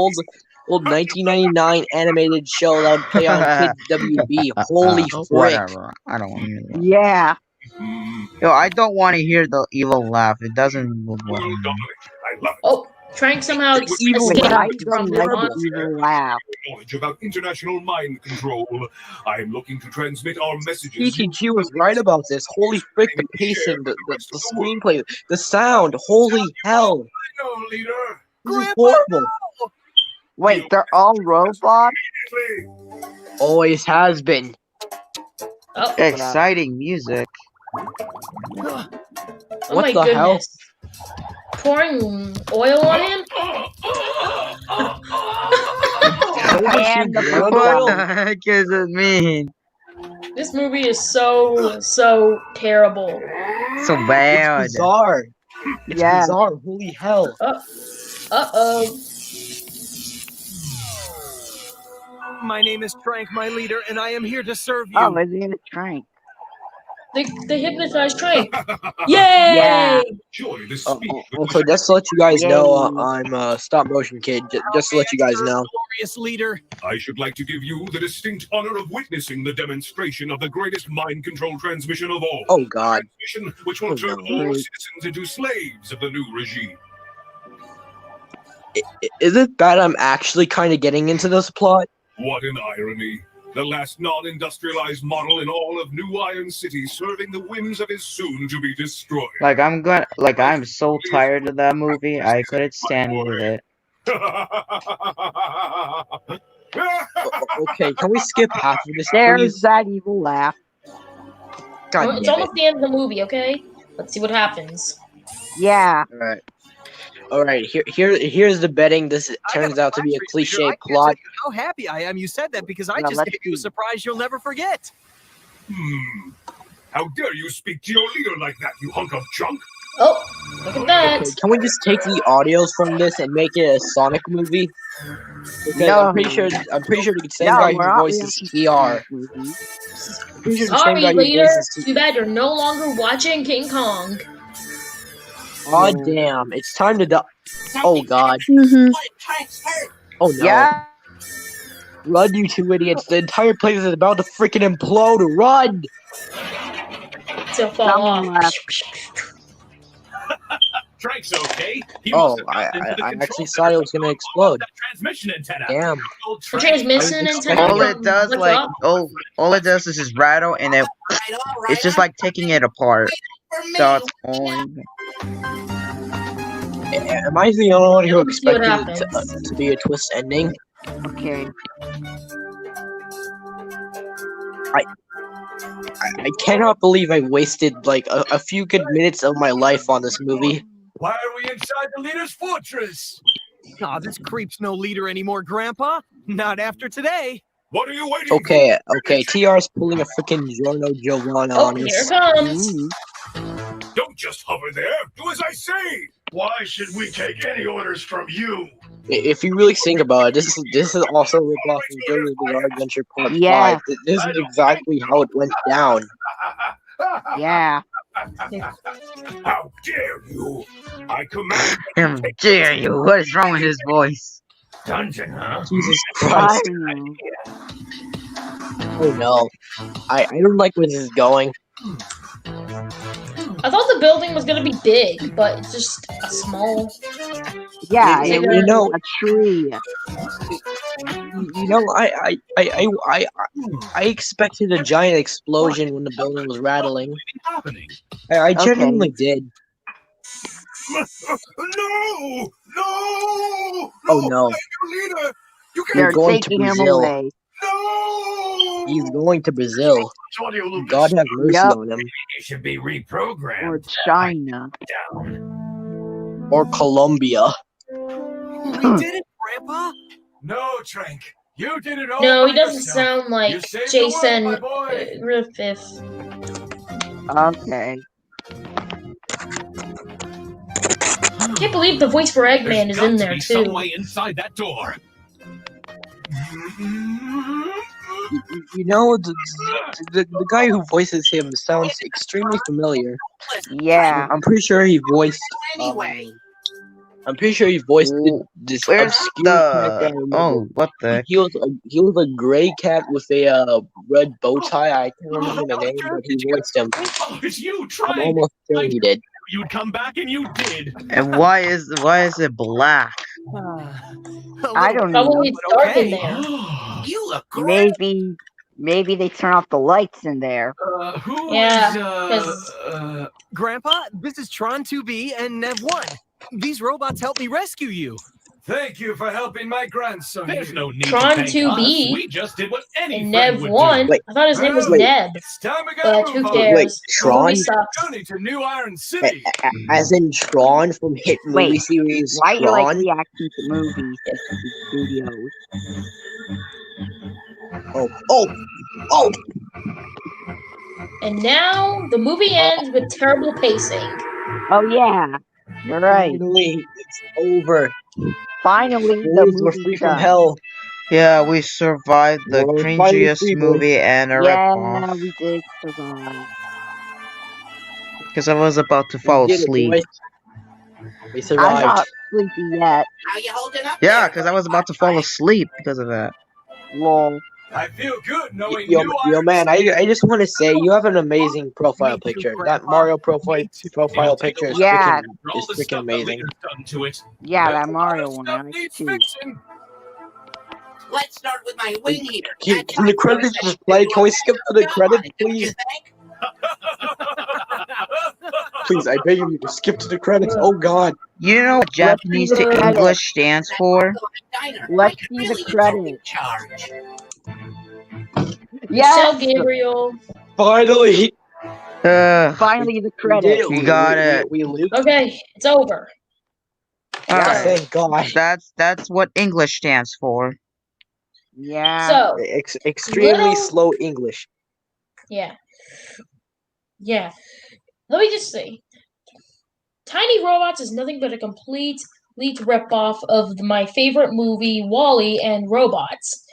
old 1999 animated show that would play on Kids WB. Holy frick! Whatever. I don't want to hear that. Yeah. Yo, I don't want to hear the evil laugh. It doesn't look like. World domination. I love it. Oh, Trank somehow Evil escaped laugh. from the monster. Evil laugh. Knowledge about international mind control. I am looking to transmit our messages. PTG was right about this. Holy frick, the pacing, the screenplay, the sound. Holy hell! No, leader. This is horrible. Wait, they're all robots? Always has been. Oh, Exciting music. oh What my the hell? goodness. Pouring oil on him? And the Blood What oil? the heck does it mean? This movie is so terrible. So It's bad. bizarre. It's Yeah. bizarre. Holy hell! Uh-oh. My name is Trank, my leader, and I am here to serve you. Oh, is he in a trank? They hypnotized Trank. Yay! Yeah. Joy the Oh, speed. also, just to let you guys know, Yay. I'm a stop motion kid. Just to let you guys know. Glorious leader. I should like to give you the distinct honor of witnessing the demonstration of the greatest mind control transmission of all. Oh God. Transmission which will Oh, turn God. all citizens into slaves of the new regime. Is it bad I'm actually kind of getting into this plot? What an irony. The last non-industrialized model in all of New Iron City serving the whims of his soon-to-be destroyed. I'm so tired of that movie. I couldn't stand with it. Okay, can we skip half of this, There's please? that evil laugh. God It's damn almost the end of the movie, okay? Let's see what happens. Yeah. All right. Here's the betting. This turns out to be a cliche plot. How happy I am you said that because I Now, just let's gave you a surprise you'll never forget. How dare you speak to your leader like that, you hunk of junk? Oh, look at that. Okay, can we just take the audios from this and make it a Sonic movie? Because No. I'm pretty sure the same No, guy we're who not voices making TR. a movie. I'm pretty sure the same Sorry, guy who leader. voices Too bad you're no longer watching King Kong. Oh damn! It's time to die. Oh god. Oh no. Yeah. Run, you two idiots! The entire place is about to freaking implode. Run! To fall off. Frank's okay. He Oh, must have gotten into the I control actually thought it was gonna explode. transmission antenna. Damn. The transmission antenna. All it does, What's like, up? all it does is just rattle, and then it's just like taking it apart. So it's only. Am I the only one who Let me see what expected it to be a twist ending? Okay. I cannot believe I wasted like a few good minutes of my life on this movie. Why are we inside the leader's fortress? Aw, this creep's no leader anymore, Grandpa. Not after today. What are you waiting Okay, TR's pulling a freaking Giorno Giovanna Oh, on here us. it comes. Don't just hover there. Do as I say. Why should we take any orders from you? If you really think about it, this is also a ripoff from JoJo's Bizarre Adventure Part Yeah. 5. This is exactly how it went down. Yeah. How dare you? I command. How dare you? What is wrong with his voice? Dungeon, huh? Jesus Christ. Oh no. I don't like where this is going. I thought the building was gonna be big, but it's just a small. Yeah, You it was know- a tree. You know, I expected a giant explosion when the building was rattling. I genuinely did. No! No! Oh no. Leader! You You're They're going to taking him Brazil. away. No! He's going to Brazil. Audio Lucas. God have mercy Yup. on him. He should be reprogrammed. Or China. Or Colombia. We did it, Grandpa. No, Trank. You did it all. No, he by doesn't yourself. sound like You saved the world, Jason my boy. Griffith. Okay. I can't believe the voice for Eggman There's is got in to there be some too. way inside that door. You know, the guy who voices him sounds extremely familiar. Yeah. I'm pretty sure he voiced. Anyway. I'm pretty sure he voiced this Where's obscure the? character. Oh, what the? He was a gray cat with a red bow tie. I can't remember the name, but he voiced him. Oh, it's you I'm trying. almost sure he did. You'd come back and you did. And why is it black? I don't know. Probably it's dark in there. You look great. Maybe they turn off the lights in there. Who Yeah, is, 'cause- Grandpa, this is Tron 2B and Nev 1. These robots helped me rescue you. Thank you for helping my grandson. There's no need Tron to thank 2B us. We just did what any and friend Nev would 1. do. I thought his name was Wait. Neb. It's time we But gotta who move cares? on. Wait, The Tron? movie sucks. Journey to New Iron City. As in Tron from hit movie Wait, series Why you like Tron? reacting to movies and studios? Oh! And now the movie ends with terrible pacing. Oh yeah, you're right. Finally, it's over. Finally, the Boys, we're movie's free from done. hell. Yeah, we survived the We're finally cringiest free, boys. movie and a Yeah, ripoff. we did survive. Because I was about to fall We did it, asleep. boys. We I'm survived. not sleepy yet. How you holding up? Yeah, there, because I was about to fall asleep because of that. Lol. I feel good knowing Yo, you yo, are. man, I just want to say you have an amazing profile Me too, picture. That Grandpa. Mario Me too. profile picture is Yeah, freaking amazing. Done to it. yeah, There's that a lot Mario of one. stuff I like it needs too. fixing. Let's start with my wing eater. Can the credits just play? Can we skip to the credits, please? Please, I beg of you to skip to the credits. Oh God. You know what Let's see Japanese the to credits. English stands for? Let's see the credits. Charge. Yes! Michelle Gabriel. Finally. Finally, the We did credits. it. You got it. We looped. Okay, it's over. Alright. Thank God. That's what English stands for. Yeah. So, Extremely little- slow English. yeah. Yeah. Let me just say, Tiny Robots is nothing but a complete ripoff of my favorite movie, WALL-E and Robots.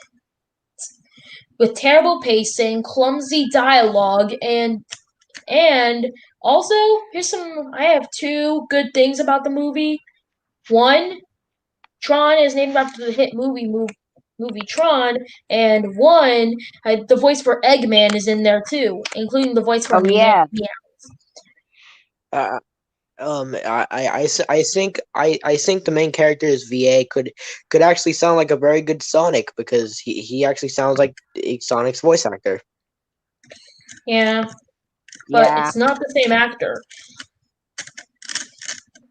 With terrible pacing, clumsy dialogue, and also, I have two good things about the movie. One, Tron is named after the hit movie Tron, and one, the voice for Eggman is in there too, including the voice for Oh, yeah. Meow. I think the main character is VA could actually sound like a very good Sonic because he actually sounds like Sonic's voice actor. Yeah, but Yeah. it's not the same actor.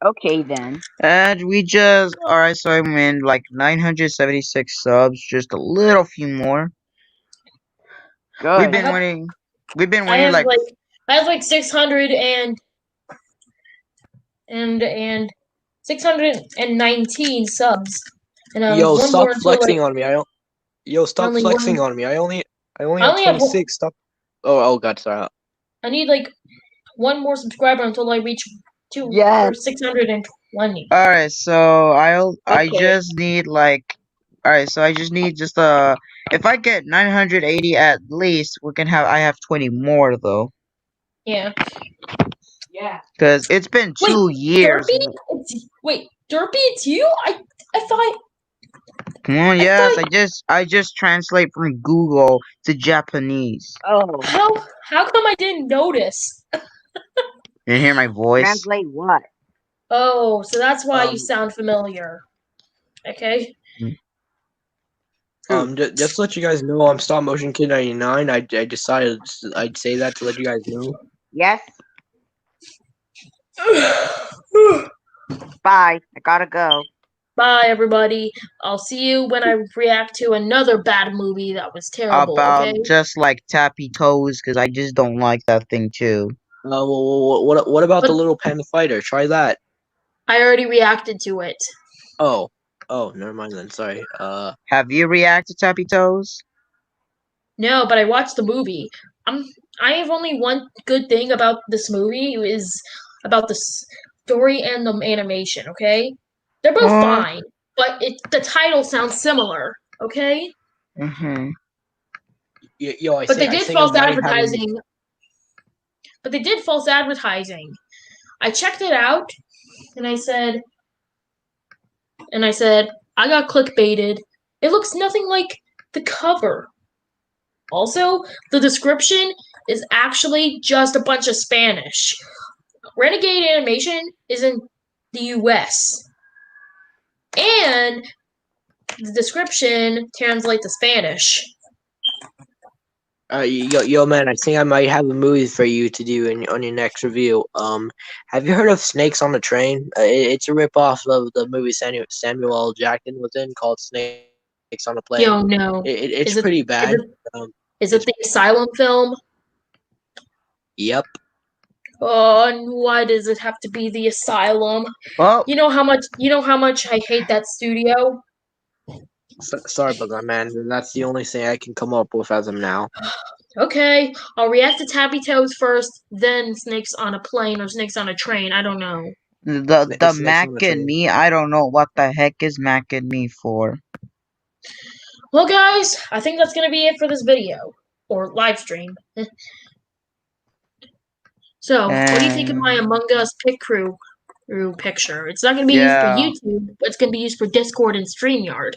Okay, then. And we just alright, so I'm in like 976 subs, just a little few more. Good. We've been winning I have like I have like 600 and 619 subs. And Yo, one stop more until, flexing like, on me. Stop only flexing one- on me. I only I have only have 26. Stop. Oh God, sorry. I need like one more subscriber until I reach Yes. 620. alright, so I Okay. just need like alright, so I just need just if I get 980 at least, I have 20 more though. Yeah. Yeah. Cause it's been 2 years. Derpy, it's you? I thought. Come on, yes, I just translate from Google to Japanese. Oh. How come I didn't notice? You hear my voice? Translate what? Oh, so that's why you sound familiar. Okay. Just to let you guys know, I'm Stop Motion Kid 99. I decided I'd say that to let you guys know. Yes. Bye. I gotta go. Bye, everybody. I'll see you when I react to another bad movie that was terrible. About Okay. just like Tappy Toes, because I just don't like that thing too. What about the little panda fighter? Try that. I already reacted to it. Oh, never mind then. Sorry. Have you reacted to Tappy Toes? No, but I watched the movie. I have only one good thing about this movie is about the story and the animation. Okay, they're both fine, but the title sounds similar. Okay. Mm-hmm. But they did false advertising. But they did false advertising. I checked it out, and I said, I got clickbaited. It looks nothing like the cover. Also, the description is actually just a bunch of Spanish. Renegade Animation is in the US. And the description translates to Spanish. Yo, man, I think I might have a movie for you to do on your next review. Have you heard of Snakes on a Train? It's a ripoff of the movie Samuel L. Jackson was in called Snakes on a Plane. Yo, no. It's pretty bad. Is it the Asylum film? Yep. Oh, and why does it have to be the Asylum? Well, you know how much I hate that studio. Sorry about that, man. That's the only thing I can come up with as of now. Okay, I'll react to Tappy Toes first, then Snakes on a Plane or Snakes on a Train. I don't know. The Mac and Me, I don't know what the heck is Mac and Me for. Well, guys, I think that's gonna be it for this video or live stream. So, what do you think of my Among Us Pit Crew picture? It's not gonna be used for YouTube, but it's gonna be used for Discord and StreamYard.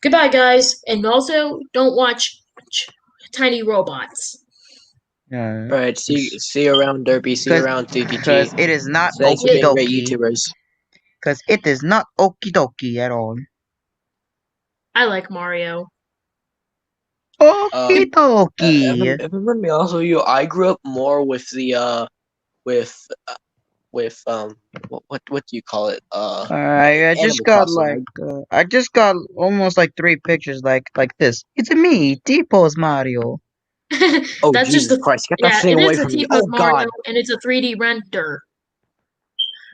Goodbye, guys, and also don't watch Tiny Robots. Yeah. Alright, see you around, Derpy. See you around, Because TTG. it is not Thanks for okie being great dokie. YouTubers. Because it is not okie dokie at all. I like Mario. Okie dokie. If I'm gonna be honest with you, I grew up more with the with what do you call it? I just Animal got Crossing. I just got almost like 3 pictures like this. It's me, T-Pose Mario. Oh That's Jesus just Christ! Get that yeah, thing it away is a from me! T-Pose Oh Mario, God! and it's a 3D render.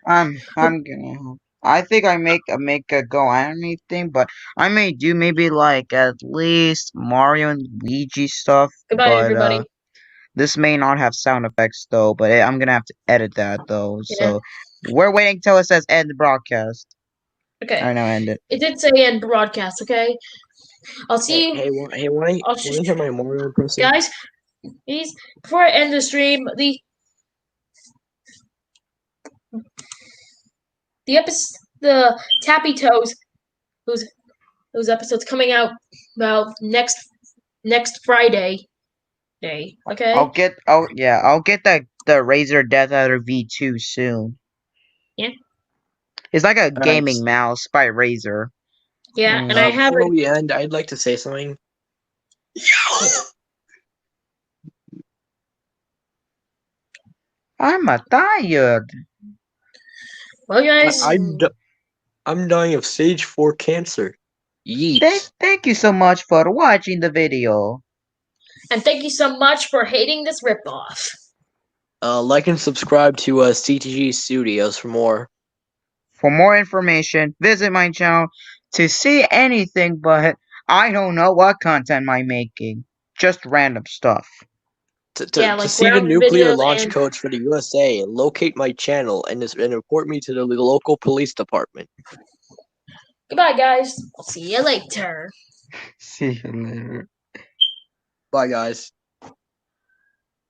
I'm gonna. I think I make a Go anime thing, but I may do maybe like at least Mario and Luigi stuff. Goodbye, But everybody. this may not have sound effects though. But I'm gonna have to edit that though. Yeah. So we're waiting till it says end broadcast. Okay. I know, end it. It did say end broadcast. Okay. I'll see you. Hey, wanna hear my Mario impression? Guys, please, before I end the stream, the Tappy Toes, those episodes coming out about next Friday. Okay. I'll get the Razer Death Adder V2 soon. Yeah. It's like a gaming mouse by Razer. Yeah, and I have before it. we end, I'd like to say something. I'm tired. Well, guys, I'm dying of stage 4 cancer. Yeet. Thank you so much for watching the video. and thank you so much for hating this ripoff. Like and subscribe to CTG Studios for more. For more information, visit my channel to see anything but I don't know what content I'm making. Just random stuff. To see the nuclear launch codes for the USA, locate my channel and report me to the local police department. Goodbye, guys. I'll see you later. See you later. Bye, guys.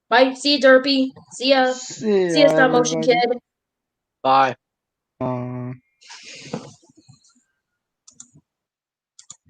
Bye. See you, Derpy. See ya. See ya, Stop Motion Kid. Bye.